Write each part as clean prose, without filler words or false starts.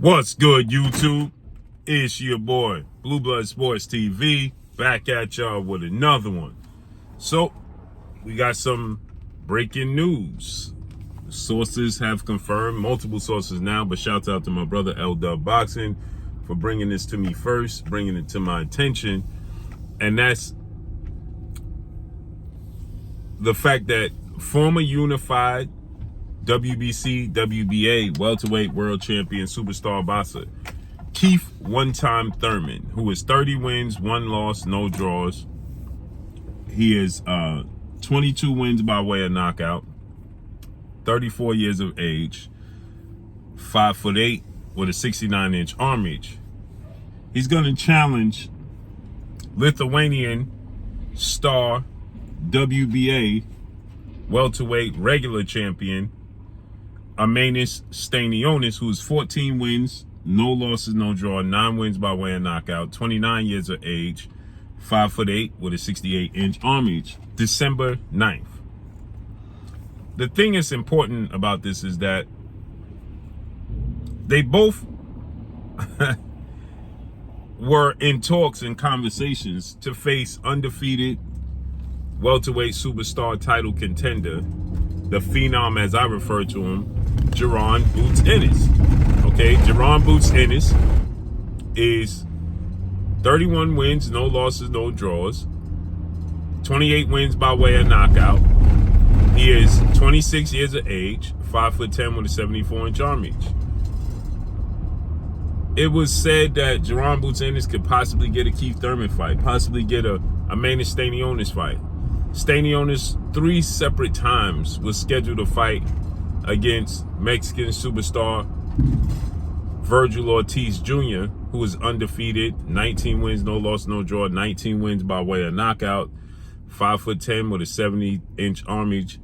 What's good, YouTube? It's your boy, Blue Blood Sports TV, back at y'all with another one. So, we got some breaking news. Sources have confirmed, multiple sources now, but shout out to my brother L-Dub Boxing for bringing this to me first, bringing it to my attention. And that's the fact that former unified WBC, WBA welterweight world champion superstar boxer Keith one-time Thurman, who is 30 wins, 1 loss, no draws. He is 22 wins by way of knockout, 34 years of age, 5'8" with a 69-inch arm reach. He's going to challenge Lithuanian star WBA welterweight regular champion Eimantas Stanionis, who's 14 wins, no losses, no draw, 9 wins by way of knockout, 29 years of age, 5'8" with a 68-inch arm reach, December 9th. The thing that's important about this is that they both were in talks and conversations to face undefeated welterweight superstar title contender, the phenom, as I refer to him, Jaron Boots Ennis. Okay, Jaron Boots Ennis is 31 wins, no losses, no draws, 28 wins by way of knockout. He is 26 years of age, 5'10" with a 74-inch arm reach. It was said that Jaron Boots Ennis could possibly get a Keith Thurman fight, possibly get a Eimantas Stanionis fight. Stanionis 3 separate times was scheduled to fight against Mexican superstar Virgil Ortiz Jr., who is undefeated, 19 wins, no loss, no draw, 19 wins by way of knockout, 5'10" with a 70-inch arm reach,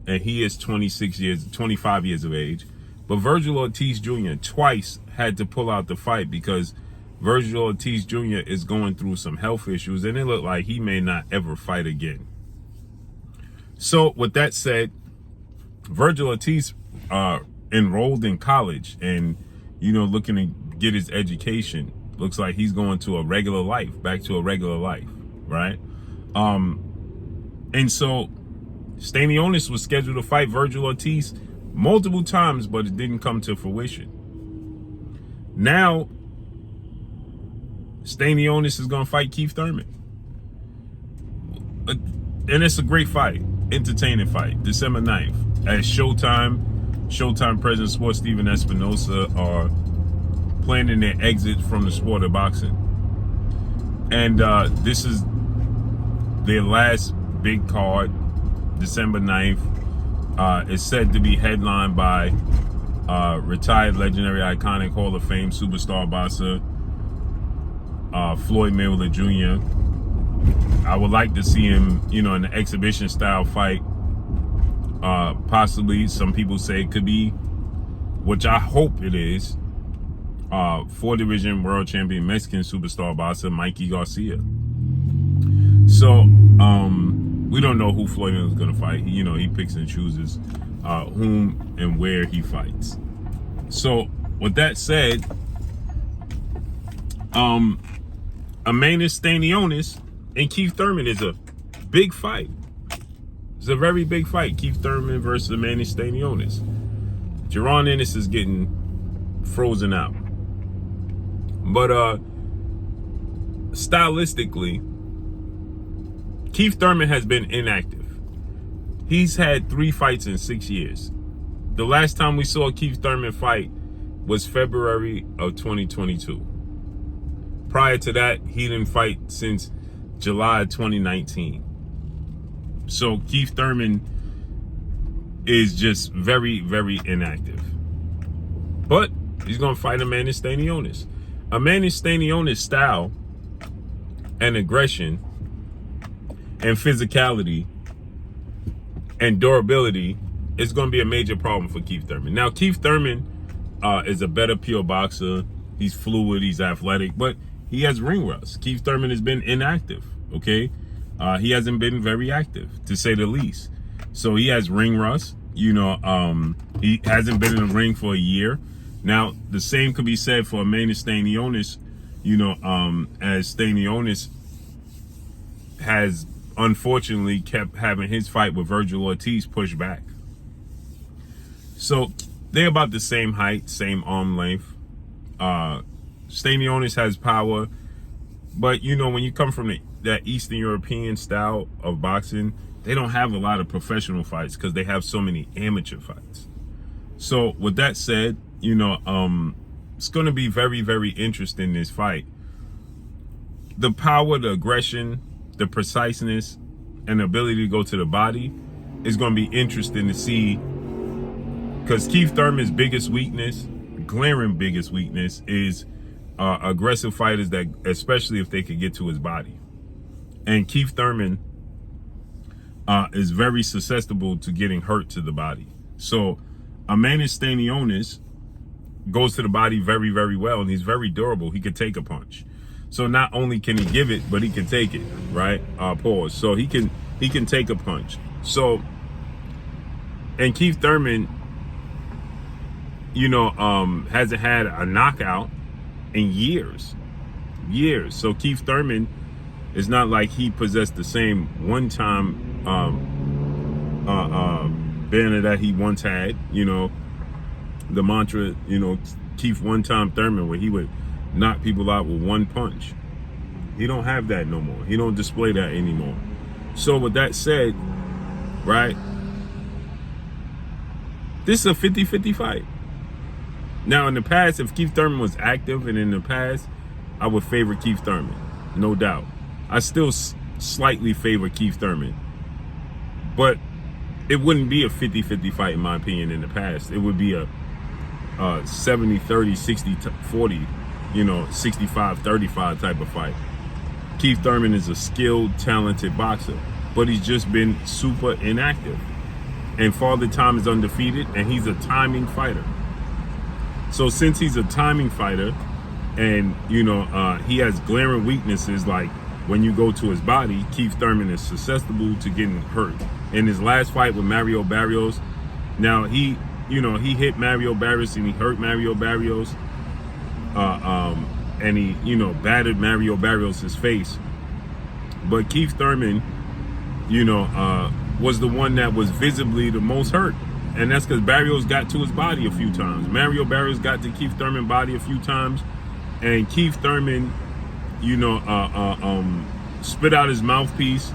and he is 25 years of age. But Virgil Ortiz Jr. twice had to pull out the fight because Virgil Ortiz Jr. is going through some health issues, and it looked like he may not ever fight again. So with that said, Virgil Ortiz enrolled in college and, looking to get his education. Looks like he's going to a regular life, back to a regular life, right? And so Stanionis was scheduled to fight Virgil Ortiz multiple times, but it didn't come to fruition. Now, Stanionis is going to fight Keith Thurman. And it's a great fight, entertaining fight, December 9th at Showtime. Showtime President Sports Stephen Espinosa are planning their exit from the sport of boxing. And this is their last big card, December 9th. It's said to be headlined by retired legendary iconic Hall of Fame superstar boxer Floyd Mayweather Jr. I would like to see him, in an exhibition style fight. Possibly, some people say it could be, which I hope it is, 4-division world champion Mexican superstar boxer Mikey Garcia. So, we don't know who Floyd is going to fight. He picks and chooses whom and where he fights. So, with that said, Eimantas Stanionis and Keith Thurman is a big fight. It's a very big fight. Keith Thurman versus Eimantas Stanionis. Jaron Ennis is getting frozen out. But stylistically, Keith Thurman has been inactive. He's had 3 fights in 6 years. The last time we saw Keith Thurman fight was February of 2022. Prior to that, he didn't fight since July 2019. So Keith Thurman is just very, very inactive. But he's going to fight Eimantas Stanionis. Eimantas Stanionis' style and aggression and physicality and durability is going to be a major problem for Keith Thurman. Now, Keith Thurman is a better pure boxer. He's fluid, he's athletic, but he has ring rust. Keith Thurman has been inactive, okay? He hasn't been very active, to say the least. So he has ring rust. He hasn't been in the ring for a year. Now, the same could be said for Eimantas Stanionis, as Stanionis has unfortunately kept having his fight with Virgil Ortiz pushed back. So they're about the same height, same arm length. Stanionis has power, but when you come from that Eastern European style of boxing, they don't have a lot of professional fights because they have so many amateur fights. So with that said, it's going to be very, very interesting, this fight. The power, the aggression, the preciseness, and the ability to go to the body is going to be interesting to see, because Keith Thurman's biggest weakness, glaring biggest weakness, is aggressive fighters, that, especially if they could get to his body. And Keith Thurman is very susceptible to getting hurt to the body. So Eimantas Stanionis goes to the body very, very well, and he's very durable. He could take a punch. So not only can he give it, but he can take it, right? Pause. So he can take a punch. So, and Keith Thurman, hasn't had a knockout in years. So Keith Thurman is not like he possessed the same one-time banner that he once had, the mantra, Keith one-time Thurman, where he would knock people out with one punch. He don't have that no more. He don't display that anymore. So with that said, right, this is a 50-50 fight. Now, in the past, if Keith Thurman was active, and in the past, I would favor Keith Thurman, no doubt. I still slightly favor Keith Thurman, but it wouldn't be a 50-50 fight, in my opinion, in the past. It would be a 70-30, 60-40, 65-35 type of fight. Keith Thurman is a skilled, talented boxer, but he's just been super inactive. And Father Time is undefeated, and he's a timing fighter. So since he's a timing fighter, and he has glaring weaknesses, like when you go to his body, Keith Thurman is susceptible to getting hurt. In his last fight with Mario Barrios, now he hit Mario Barrios and he hurt Mario Barrios, and he battered Mario Barrios' face. But Keith Thurman, was the one that was visibly the most hurt. And that's because Barrios got to his body a few times. Mario Barrios got to Keith Thurman's body a few times. And Keith Thurman, spit out his mouthpiece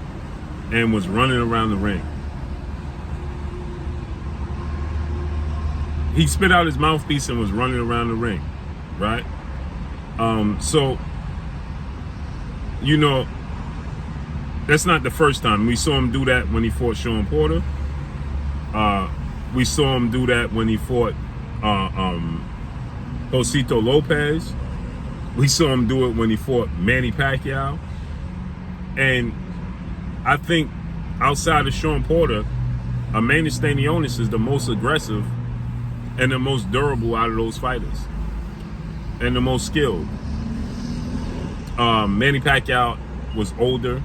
and was running around the ring. He spit out his mouthpiece and was running around the ring, right? So, that's not the first time. We saw him do that when he fought Sean Porter. We saw him do that when he fought Josito Lopez. We saw him do it when he fought Manny Pacquiao. And I think outside of Sean Porter, Eimantas Stanionis is the most aggressive and the most durable out of those fighters, and the most skilled. Manny Pacquiao was older,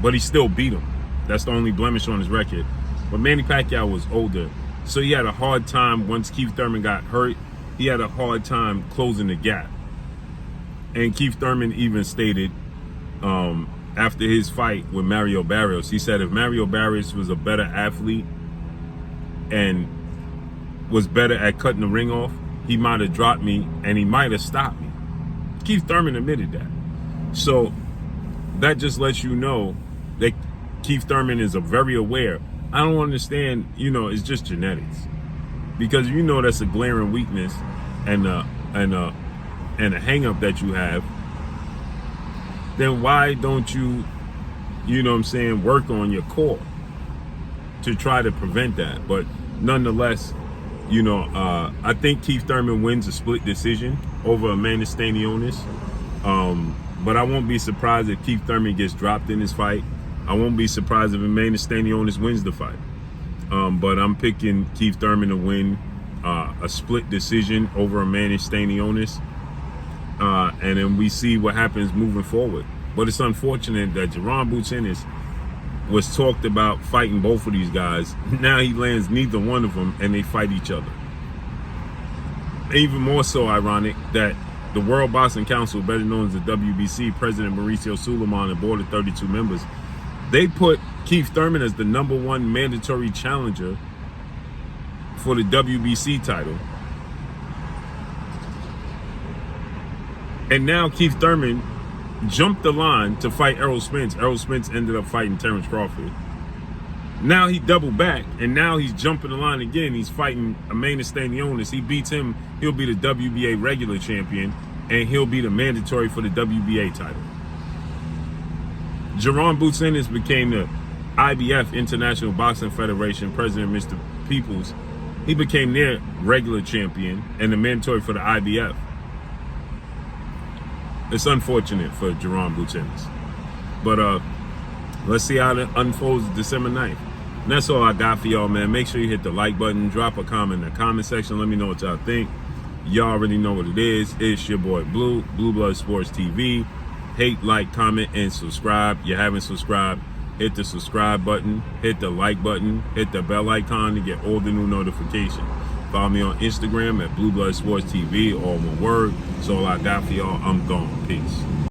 but he still beat him. That's the only blemish on his record. But Manny Pacquiao was older, so he had a hard time. Once Keith Thurman got hurt, he had a hard time closing the gap. And Keith Thurman even stated after his fight with Mario Barrios, he said if Mario Barrios was a better athlete and was better at cutting the ring off, he might have dropped me and he might have stopped me. Keith Thurman admitted that. So that just lets you know that Keith Thurman is very aware. I don't understand, it's just genetics. Because that's a glaring weakness and a hang-up that you have. Then why don't you, work on your core to try to prevent that? But nonetheless, I think Keith Thurman wins a split decision over Eimantas Stanionis. But I won't be surprised if Keith Thurman gets dropped in this fight. I won't be surprised if Eimantas Stanionis wins the fight. But I'm picking Keith Thurman to win a split decision over Eimantas Stanionis. And then we see what happens moving forward. But it's unfortunate that Jaron Boots Ennis was talked about fighting both of these guys. Now he lands neither one of them and they fight each other. even more so ironic that the World Boxing Council, better known as the WBC, President Mauricio Suleiman and board of 32 members, they put Keith Thurman as the #1 mandatory challenger for the WBC title. And now Keith Thurman jumped the line to fight Errol Spence. Errol Spence ended up fighting Terrence Crawford. Now he doubled back, and now he's jumping the line again. He's fighting Eimantas Stanionis. He beats him, he'll be the WBA regular champion, and he'll be the mandatory for the WBA title. Jerron Boots Ennis became the IBF, International Boxing Federation, president, Mr. Peoples. He became their regular champion and the mandatory for the IBF. It's unfortunate for Jerron Boots Ennis. But let's see how it unfolds December 9th. And that's all I got for y'all, man. Make sure you hit the like button, drop a comment in the comment section. Let me know what y'all think. Y'all already know what it is. It's your boy Blue Blood Sports TV. Hate, like, comment, and subscribe. You haven't subscribed, hit the subscribe button, hit the like button, hit the bell icon to get all the new notifications. Follow me on Instagram at Blue Blood Sports TV, all one word. That's all I got for y'all. I'm gone. Peace.